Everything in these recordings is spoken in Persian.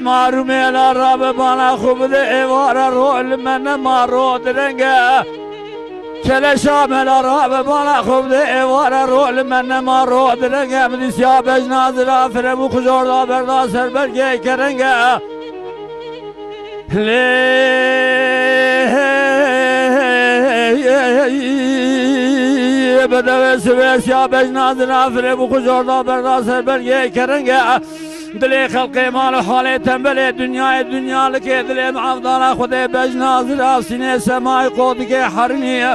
معروم العرب بنا خوب ده ایوار رول من مارو درنگه کل شامل العرب بنا خوب ده ایوار رول من مارو درنگه مدیسیا بجناز را فرمو خجور دا بردا سر برگه کرنگه بدوی سویسیا بجناز را فرمو خجور دا بردا سر برگه کرنگه دلی خلقی مال حالی تنبلی دنیا لکی دلی معافدانا خودی بجناز را سینه سمای قود که حرمی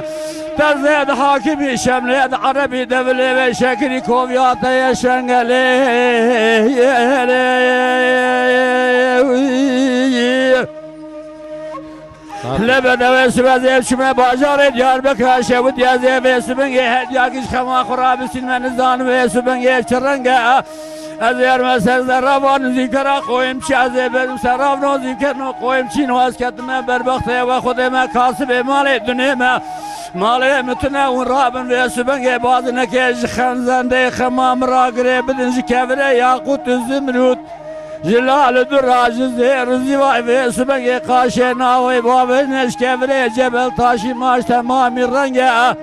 ترزید حاکمی شملید عربی دولی و شکری کوبیات شنگلی لبدوی سوزیب شما باجار دیار بکراشه و دیازیب سبنگی هدیاکیش خما خرابسین من زان و سبنگی چرنگه از یارم سر زرابان ذکر قویم چی از برم سراب نو ذکر نو قویم چی نو از کتم بربخته و خود ما کاسب مال دنیا ما مال متنا اون رابن و سبنگ باز نکش خنزنده خمام را گره بدن کبره یاقوت زمرود جلال دراج زیر زیوای و سبنگ قاشه ناوی بابه نش کبره جبل تاشی ماش تمامی رنگه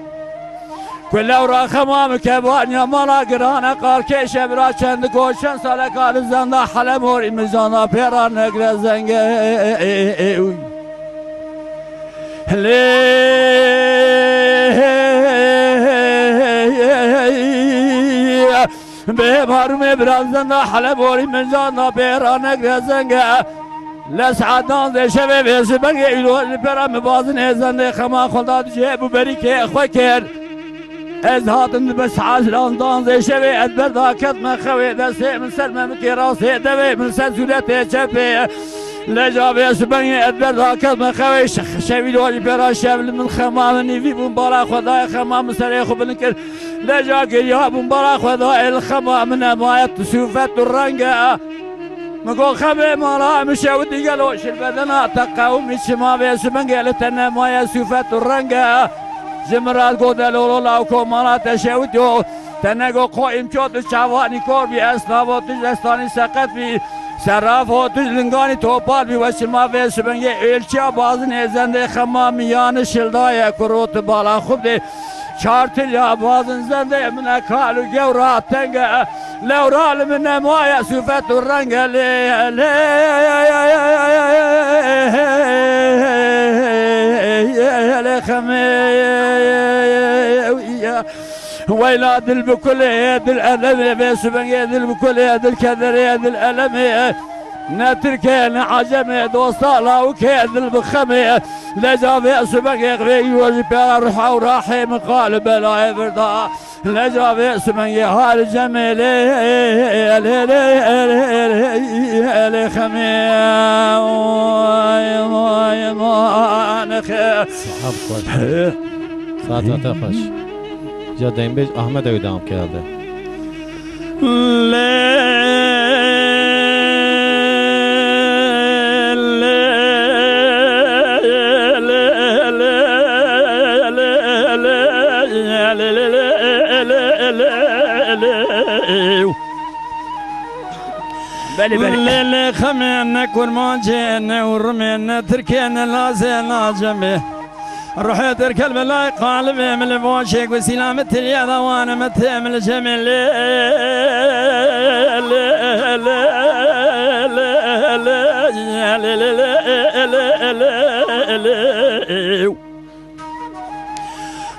کل اورا خمام کبانیا مالا گرانه قار که شبرا چند کوشن سال کار زنده حلم اوری مزانا پیرا نگر زنگه به بارم بران زنده حلم اوری مزانا پیرا نگر زنگه لسعدان ذي شباب يسبق يلو برا مبازن زنده خما خلداد جيب بری که خوکر از هاتن بس عاشران دان زي شبي ادبر ذاكت ما خوي دسي من سر ما مكي راسي دوي من سر سولتي شبي لجابي سبني ادبر ذاكت ما خوي شبي لولي برا شبل من خمامني في بمبارا خداي خمام سري خو بنكر لجاك يا بمبارا خداي الخمام من ما تسوفت الرنقه مقول خبي مالا مشاودي قالوا شربتنا تقاوم شما بيسبن قالت انا ما يسوفت الرنقه زمرات قد لولا وكمالا تشاودو تنقو قائم شوت شواني كور بي اسنابو تجلستاني سقط بي سرافو تجلنگاني توپال بي وشما بيسبن الچا بازن ازنده خماميان شلدايا كروت بالا خوب دي چارتل يا بازن زنده من اكالو جورات تنگه لورال من ما يسوفت الرنگ ويلا دل بكل يد الألم بيسبن يد بكل يد الكدر يد الألم نتركين عجمي دوصالا وكيد البخمي لجا بيسبن يغري وجب روح وراحي من قالب لا يبردا لجا بيسبن يهال جميل الخمي ما نخي ساعت خوش جا دایم بیش احمد اویدام کرده بلي خمينا كرمان جينا ورمينا تركينا لازينا جمي رحت الكلب لا قالبي من البوشيك وسلامة اليد وانا متهم الجميل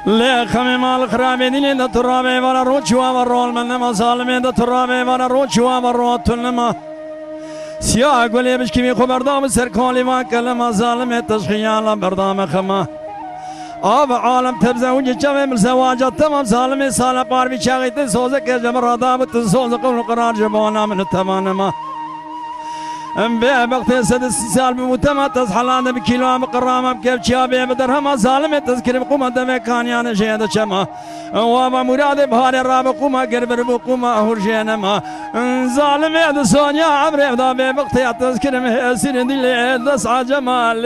لا خميم الخرابي دي ده ترابي ولا روشوا والرول من ما ظالمين ده ترابي ولا روشوا والرول تنما سياق قولي بشكي بي خبردام سركولي ما كلمة ظالمة تشخيالا بردام خما آب عالم تبزه وجه جمع من زواجات تمام ظالمي سالة باربي شاقيت سوزك جمع رادامت سوزك قبل قرار جبانا من التمانما بوقت سد سال بمتما تصحلان بكيلو مقرام بكيف شابي بدرهم ظالم تذكر بقوم دم كانيان شهد شما وما مراد بهار راب قوم قرب بقوم هرجنا ما ظالم يد سونيا عمري بدا بوقت تذكر مهسر دل دس جمال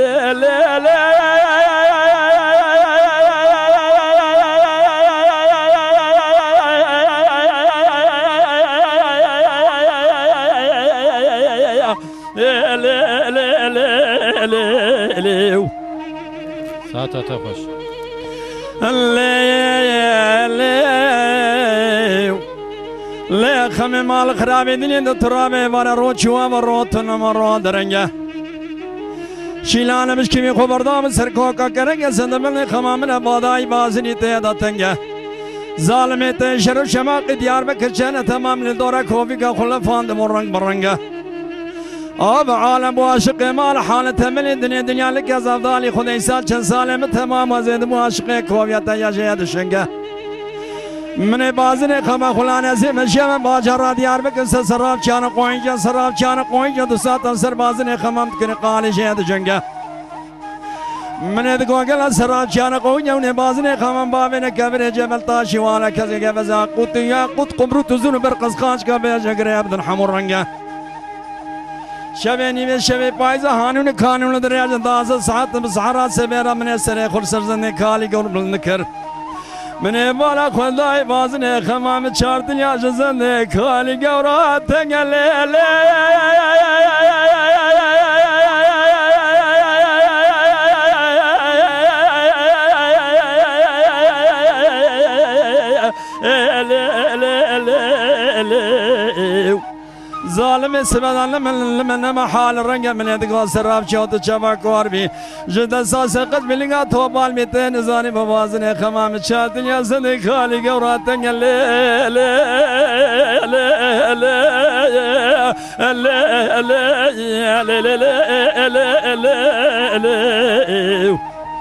ساعت تفش لا خمي مال خراب الدنيا ترابي ورا روتشوا وروتنا مرة درنجة شيلان مش كمي خبردام سركوكا كرنجة سندمن خمامنا باداي بازني تيدا تنجة ظالمت شرف شماق ديار بكرشانة تمام لدورة كوفيكا خلفان دمرنج برنجة آب عالم وعاشق مال حالته من الدنيا دنيا لك يا زفدالي خدي سال چند سال تمام وزيد معاشق كوفيتا يا جيد شنگه من بازن خما خلانه زي مشيم باجر ديار بك سراب چان قوينجا سراب چان قوينجا دوسات سر بازن خمم تكن قال جيد شنگه من دقوقل سراب چان قوينجا ون بازن خمم بابن كبر جبل تاشي وانا كزي گبزا قوت يا قوت قمرو تزون برقص خانش كبه جگره عبد الحمر رنگه شبه نیمه شبه پایزه هانون کانون دریاج دازه ساعت بسحرات سبیرا من سر خور سرزنده کالی گور بلند کر من بالا خدای بازنه خمام چار دنیا جزنده کالی گورات تنگله ظالم سبحان من محال رنگ من ادگاه سراب چوت چمک واربی جد ساس قد ملگا تو بال میتن زانی بوازن خمام چا دنیا زنده خالی گوراتن له له له